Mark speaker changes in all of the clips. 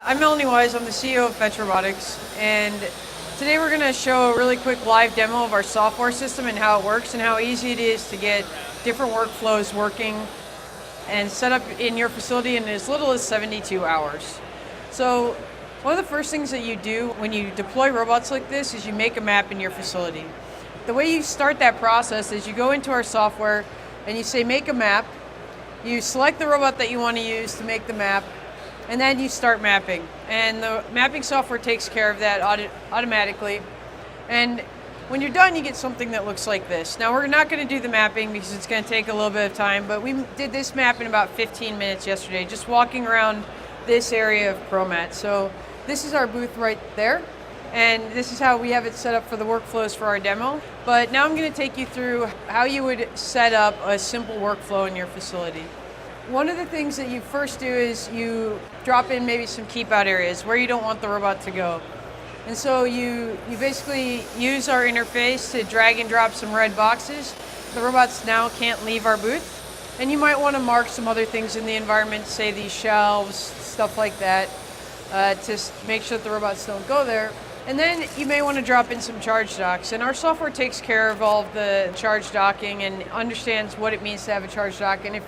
Speaker 1: I'm Melonee, I'm the CEO of Fetch Robotics, and today we're going to show a really quick live demo of our software system and how it works and how easy it is to get different workflows working and set up in your facility in as little as 72 hours. So one of the first things that you do when you deploy robots like this is you make a map in your facility. The way you start that process is you go into our software and you say make a map, you select the robot that you want to use to make the map, and then you start mapping. And the mapping software takes care of that automatically. And when you're done, you get something that looks like this. Now, we're not going to do the mapping because it's going to take a little bit of time, but we did this map in about 15 minutes yesterday, just walking around this area of ProMat. So this is our booth right there, and this is how we have it set up for the workflows for our demo. But now I'm going to take you through how you would set up a simple workflow in your facility. One of the things that you first do is you drop in maybe some keep out areas where you don't want the robot to go. And so you basically use our interface to drag and drop some red boxes. The robots now can't leave our booth. And you might want to mark some other things in the environment, say these shelves, stuff like that, to make sure that the robots don't go there. And then you may want to drop in some charge docks. And our software takes care of all of the charge docking and understands what it means to have a charge dock. And if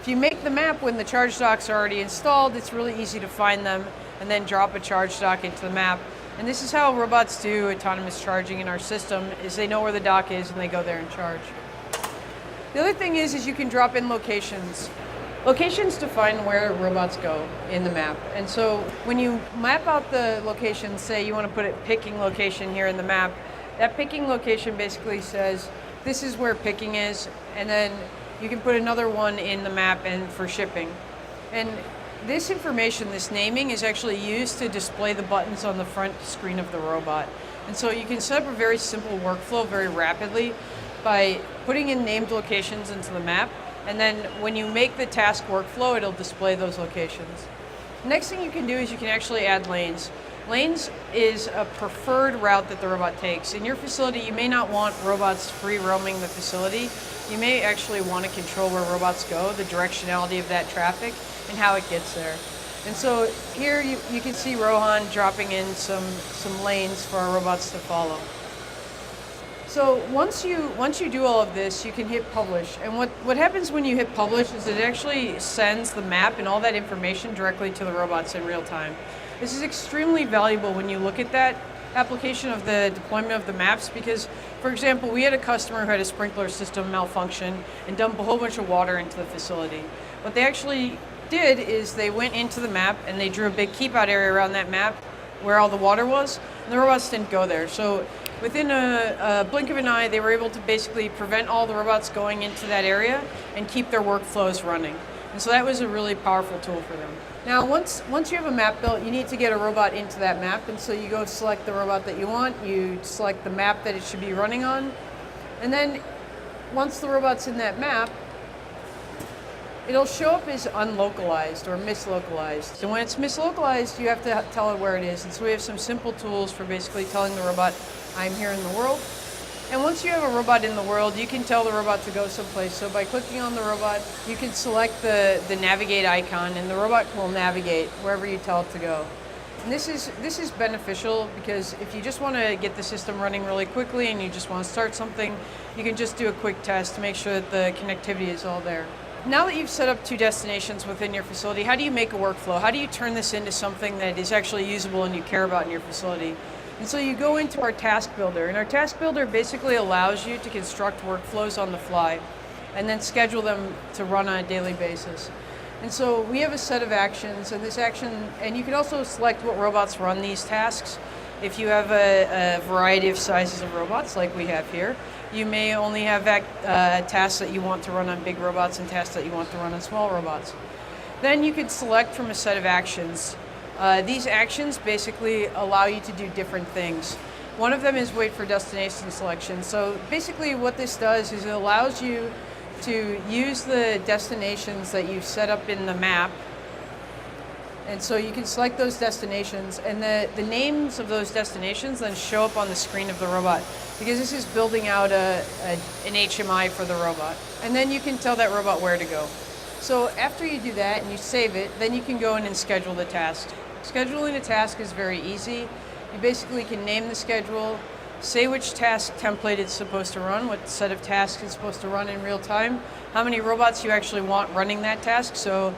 Speaker 1: you make the map when the charge docks are already installed, it's really easy to find them and then drop a charge dock into the map. And this is how robots do autonomous charging in our system, is they know where the dock is and they go there and charge. The other thing is you can drop in locations. Locations define where robots go in the map. And so when you map out the location, say you want to put a picking location here in the map, that picking location basically says this is where picking is, and then you can put another one in the map and for shipping. And this information, this naming, is actually used to display the buttons on the front screen of the robot. And so you can set up a very simple workflow very rapidly by putting in named locations into the map, and then when you make the task workflow, it'll display those locations. Next thing you can do is you can actually add lanes. Lanes is a preferred route that the robot takes. In your facility, you may not want robots free roaming the facility. You may actually want to control where robots go, the directionality of that traffic, and how it gets there. And so here you can see Rohan dropping in some lanes for our robots to follow. So once you do all of this, you can hit publish. And what happens when you hit publish is it actually sends the map and all that information directly to the robots in real time. This is extremely valuable when you look at that application of the deployment of the maps, because, for example, we had a customer who had a sprinkler system malfunction and dumped a whole bunch of water into the facility. What they actually did is they went into the map and they drew a big keep out area around that map where all the water was, and the robots didn't go there. So within a blink of an eye, they were able to basically prevent all the robots going into that area and keep their workflows running. And so that was a really powerful tool for them. Now, once you have a map built, you need to get a robot into that map. And so you go select the robot that you want, you select the map that it should be running on. And then once the robot's in that map, it'll show up as unlocalized or mislocalized. So when it's mislocalized, you have to tell it where it is. And so we have some simple tools for basically telling the robot, I'm here in the world. And once you have a robot in the world, you can tell the robot to go someplace. So by clicking on the robot, you can select the navigate icon, and the robot will navigate wherever you tell it to go. And this is beneficial because if you just want to get the system running really quickly and you just want to start something, you can just do a quick test to make sure that the connectivity is all there. Now that you've set up 2 destinations within your facility, how do you make a workflow? How do you turn this into something that is actually usable and you care about in your facility? And so you go into our task builder, and our task builder basically allows you to construct workflows on the fly and then schedule them to run on a daily basis. And so we have a set of actions, and this action, and you can also select what robots run these tasks. If you have a variety of sizes of robots like we have here, you may only have tasks that you want to run on big robots and tasks that you want to run on small robots. Then you can select from a set of actions. These actions basically allow you to do different things. One of them is wait for destination selection. So basically what this does is it allows you to use the destinations that you've set up in the map. And so you can select those destinations, and the names of those destinations then show up on the screen of the robot, because this is building out an HMI for the robot. And then you can tell that robot where to go. So after you do that and you save it, then you can go in and schedule the task. Scheduling a task is very easy. You basically can name the schedule, say which task template it's supposed to run, what set of tasks it's supposed to run in real time, how many robots you actually want running that task. So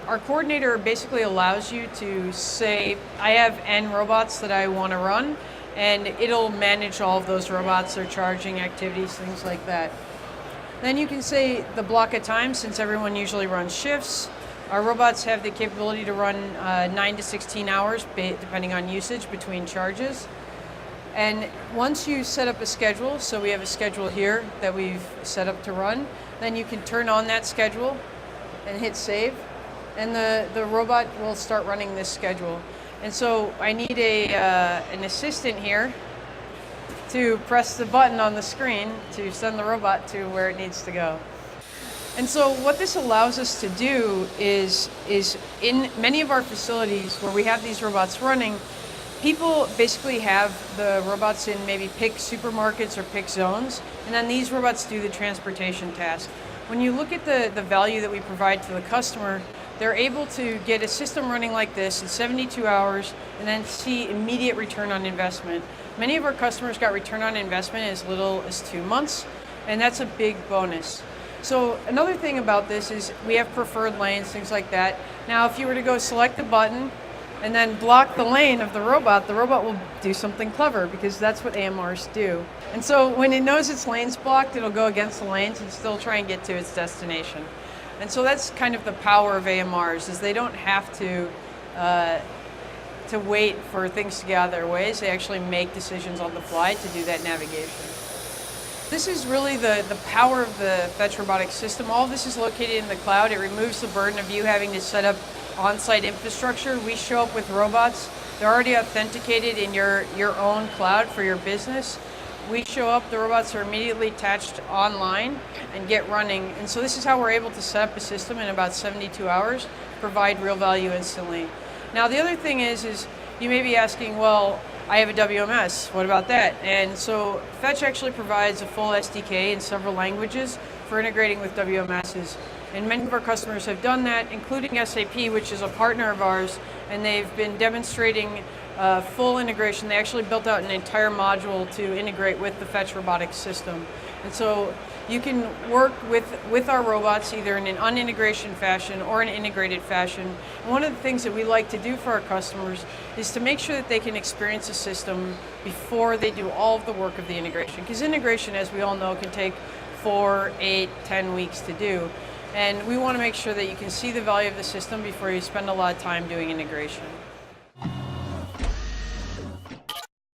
Speaker 1: our coordinator basically allows you to say, I have N robots that I want to run, and it'll manage all of those robots, their charging activities, things like that. Then you can say the block of time, since everyone usually runs shifts. Our robots have the capability to run 9 to 16 hours, depending on usage, between charges. And once you set up a schedule, so we have a schedule here that we've set up to run, then you can turn on that schedule and hit save, and the robot will start running this schedule. And so I need an assistant here to press the button on the screen to send the robot to where it needs to go. And so what this allows us to do is in many of our facilities where we have these robots running, people basically have the robots in maybe pick supermarkets or pick zones, and then these robots do the transportation task. When you look at the value that we provide to the customer, they're able to get a system running like this in 72 hours and then see immediate return on investment. Many of our customers got return on investment as little as 2 months, and that's a big bonus. So another thing about this is we have preferred lanes, things like that. Now, if you were to go select the button and then block the lane of the robot will do something clever, because that's what AMRs do. And so when it knows its lane's blocked, it'll go against the lanes and still try and get to its destination. And so that's kind of the power of AMRs, is they don't have to wait for things to get out of their ways. They actually make decisions on the fly to do that navigation. This is really the power of the Fetch Robotics system. All of this is located in the cloud. It removes the burden of you having to set up on-site infrastructure. We show up with robots. They're already authenticated in your own cloud for your business. We show up, the robots are immediately attached online and get running. And so this is how we're able to set up a system in about 72 hours, provide real value instantly. Now the other thing is you may be asking, well, I have a WMS, what about that? And so Fetch actually provides a full SDK in several languages for integrating with WMSs. And many of our customers have done that, including SAP, which is a partner of ours, and they've been demonstrating full integration. They actually built out an entire module to integrate with the Fetch Robotics system. And so you can work with our robots either in an unintegration fashion or an integrated fashion. And one of the things that we like to do for our customers is to make sure that they can experience the system before they do all of the work of the integration. Because integration, as we all know, can take 4, 8, 10 weeks to do. And we want to make sure that you can see the value of the system before you spend a lot of time doing integration.